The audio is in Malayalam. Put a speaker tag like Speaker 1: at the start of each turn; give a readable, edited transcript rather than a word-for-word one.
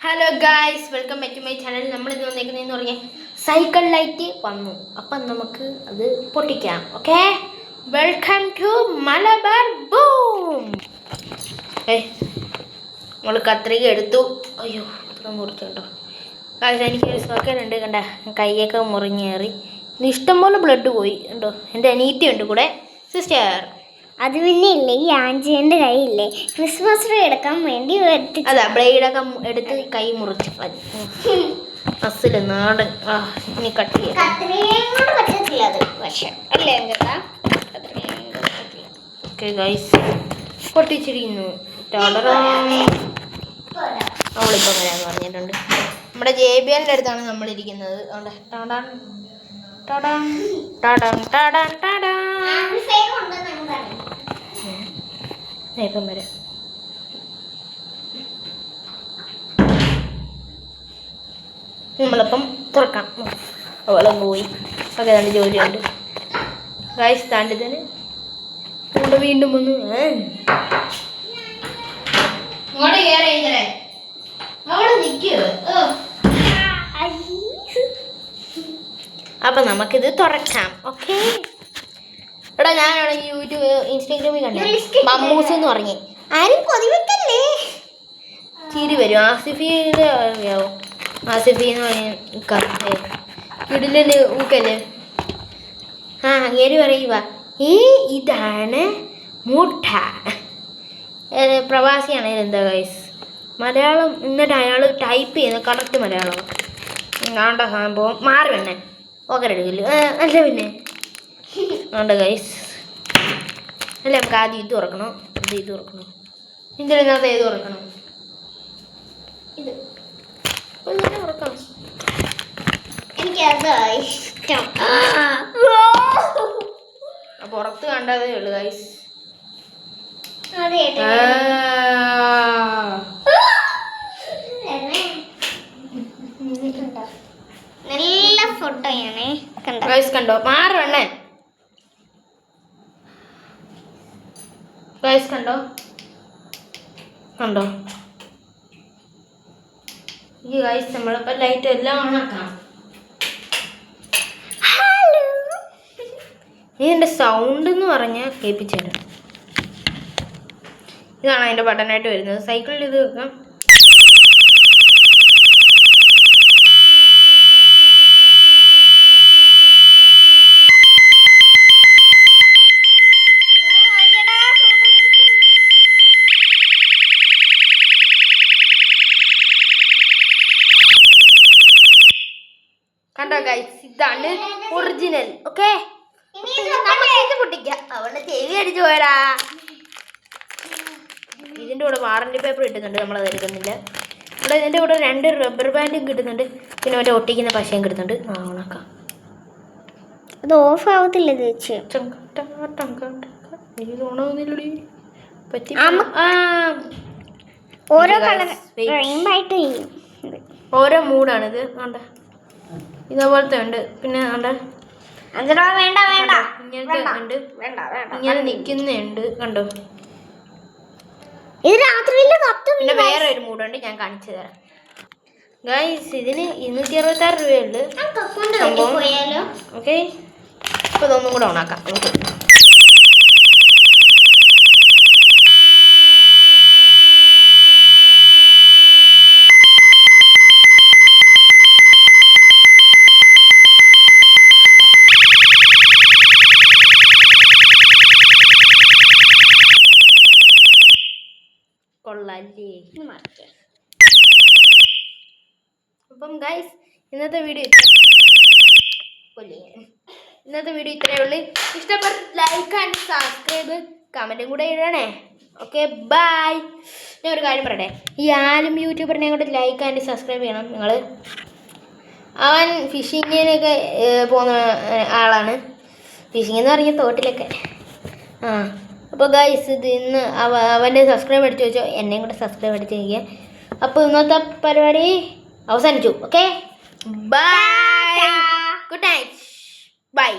Speaker 1: Hello guys, welcome back to my channel. നമ്മളിത് വന്നേക്കുന്നതെന്ന് പറഞ്ഞാൽ സൈക്കിൾ ലൈറ്റ് വന്നു. അപ്പം നമുക്ക് അത് പൊട്ടിക്കാം. Okay, welcome to Malabar boom. നമ്മൾ കത്രിക എടുത്തു. അയ്യോ, അത്ര മുറിച്ചുണ്ടോ ഗായ്സ്? എനിക്ക് സോക്കേടുണ്ട് കണ്ട, കൈയൊക്കെ മുറിഞ്ഞേറി. ഇഷ്ടംപോലെ ബ്ലഡ് പോയി ഉണ്ടോ. എൻ്റെ അനീത്തിയുണ്ട് കൂടെ, സിസ്റ്റർ.
Speaker 2: അത് പിന്നെ ഇല്ലേ, ഈ ആഞ്ചേൻ്റെ കൈയില്ലേ ക്രിസ്മസ് ട്രീ എടുക്കാൻ വേണ്ടി
Speaker 1: അതാ ബ്ലേഡൊക്കെ എടുത്ത് കൈ മുറിച്ച് അസില് നാടൻ. ഇനി കട്ട് ചെയ്യാം
Speaker 2: പറ്റത്തില്ല അത്, പക്ഷെ അല്ലേ
Speaker 1: ഓക്കെ ഗൈസ്, പൊട്ടിച്ചിരിക്കുന്നു. അവളിപ്പോൾ വരാമെന്ന് പറഞ്ഞിട്ടുണ്ട്. നമ്മുടെ JBL അടുത്താണ് നമ്മളിരിക്കുന്നത്. ഇപ്പം വരാം. നമ്മളിപ്പം തുറക്കാം. അവളും പോയി. ഓക്കെ, നല്ല ജോലിയുണ്ട് ഗൈസ്. താണ്ടിതന് ഇവിടെ വീണ്ടും വന്നു. ഇങ്ങോട്ട് കയറിയേ, അവിടെ നിൽക്കുക. അപ്പം നമുക്കിത് തുറക്കാം. ഓക്കെ എടാ, ഞാനാണ് യൂട്യൂബ് ഇൻസ്റ്റാഗ്രാമിൽ കണ്ടത്. മമ്മൂസ് എന്ന് പറഞ്ഞേ,
Speaker 2: ആരും കൊതിവെക്കല്ലേ,
Speaker 1: ചിരി വരും. ആസിഫിയുടെ അറിയാവോ? ആസിഫി എന്ന് പറഞ്ഞ കിടിലന് ഊക്കല്ലേ. അങ്ങേര് പറയുക, ഇതാണ് മുട്ട. പ്രവാസിയാണ്. എന്താ ഗൈസ്, മലയാളം. എന്നിട്ട് അയാൾ ടൈപ്പ് ചെയ്യുന്നത് കറക്റ്റ് മലയാളം. ആണ്ട സംഭവം മാറി വേണേ. ഓക്കെ എടുക്കില്ല അല്ല പിന്നെ ആണ്ട ഗൈസ്. അല്ല, നമുക്ക് ആദ്യം ഇത് തുറക്കണം. ഇത് തുറക്കണം. ഇതിനകത്ത് ഏത് തുറക്കണം? ഇത് തുറക്കണം.
Speaker 2: എനിക്കത് ഇഷ്ടം.
Speaker 1: പുറത്ത് കണ്ടതേ ഉള്ളു ഗൈസ്.
Speaker 2: നല്ല ഫോട്ടോയാണേ.
Speaker 1: ഗൈസ് കണ്ടോ? മാറണേ ഗൈസ്, കണ്ടോ കണ്ടോ ഈ ഗൈസ്, നമ്മളിപ്പോൾ ലൈറ്റ് എല്ലാം ഓണാക്കാം. ഇതിൻ്റെ സൗണ്ട് എന്ന് പറഞ്ഞാൽ കേൾപ്പിച്ചുതരാം. ഇതാണ് അതിൻ്റെ ബട്ടനായിട്ട് വരുന്നത്. സൈക്കിളിൽ ഇത് വെക്കാം. കണ്ടോ ഗൈസ്, ഇതാണ് ഒറിജിനൽ. ഓക്കെ, പൊട്ടിക്കാം. അവളുടെ ചെവി അടിച്ചു പോയടാ. ഇതിൻ്റെ കൂടെ വാറണ്ടി പേപ്പർ കിട്ടുന്നുണ്ട്, നമ്മളത് എടുക്കുന്നില്ല. ഇവിടെ ഇതിൻ്റെ കൂടെ 2 റബ്ബർ ബാൻഡും കിട്ടുന്നുണ്ട്. പിന്നെ മറ്റേ ഒട്ടിക്കുന്ന പശയും കിട്ടുന്നുണ്ട്. ഉണക്കാം.
Speaker 2: അത് ഓഫ് ആവത്തില്ല ചേച്ചി.
Speaker 1: ഇത് ഉണങ്ങുന്നില്ലടി. പറ്റി
Speaker 2: ഓരോ കളർ റെയിൻബായിട്ട്
Speaker 1: ഓരോ മൂഡാണിത്. വേണ്ട, ഇതേപോലത്തെ ഉണ്ട്. പിന്നെ വേണ്ട,
Speaker 2: വേണ്ട വേണ്ട
Speaker 1: ഇങ്ങനത്തെ ഉണ്ട്. ഇങ്ങനെ നിൽക്കുന്നുണ്ട് കണ്ടോ.
Speaker 2: ഇത് രാത്രിയിൽ
Speaker 1: പിന്നെ വേറെ ഒരു മൂടുണ്ട്, ഞാൻ കാണിച്ചു തരാം ഗൈസ്. ഇതിന് 266 രൂപയുണ്ട്. ഓക്കെ, അപ്പോൾ ഇതൊന്നും കൂടെ ഓണാക്കാം നമുക്ക്. കൊള്ളാല്ലേ. അപ്പം ഗൈസ്, ഇന്നത്തെ വീഡിയോ ഇത്രയേ ഉള്ളൂ. ഇഷ്ടപ്പെട്ട ലൈക്ക് ആൻഡ് സബ്സ്ക്രൈബ്, കമൻറ്റും കൂടെ ഇടണേ. Okay, bye. ഞാൻ ഒരു കാര്യം പറയട്ടെ, ഈ ആലും യൂട്യൂബറിനെ കൂടെ ലൈക്ക് ആൻഡ് സബ്സ്ക്രൈബ് ചെയ്യണം നിങ്ങൾ. അവൻ ഫിഷിങ്ങിനൊക്കെ പോകുന്ന ആളാണ്. ഫിഷിംഗ് എന്ന് പറഞ്ഞാൽ തോട്ടിലൊക്കെ. അപ്പോൾ ഗൈസ്, ഇത് ഇന്ന് അവൻ്റെ സബ്സ്ക്രൈബ് അടിച്ച് വെച്ചോ, എന്നെയും കൂടെ സബ്സ്ക്രൈബ് അടിച്ച് വയ്ക്കുക. അപ്പോൾ ഇന്നത്തെ പരിപാടി അവസാനിച്ചു. Okay, bye, good night, by.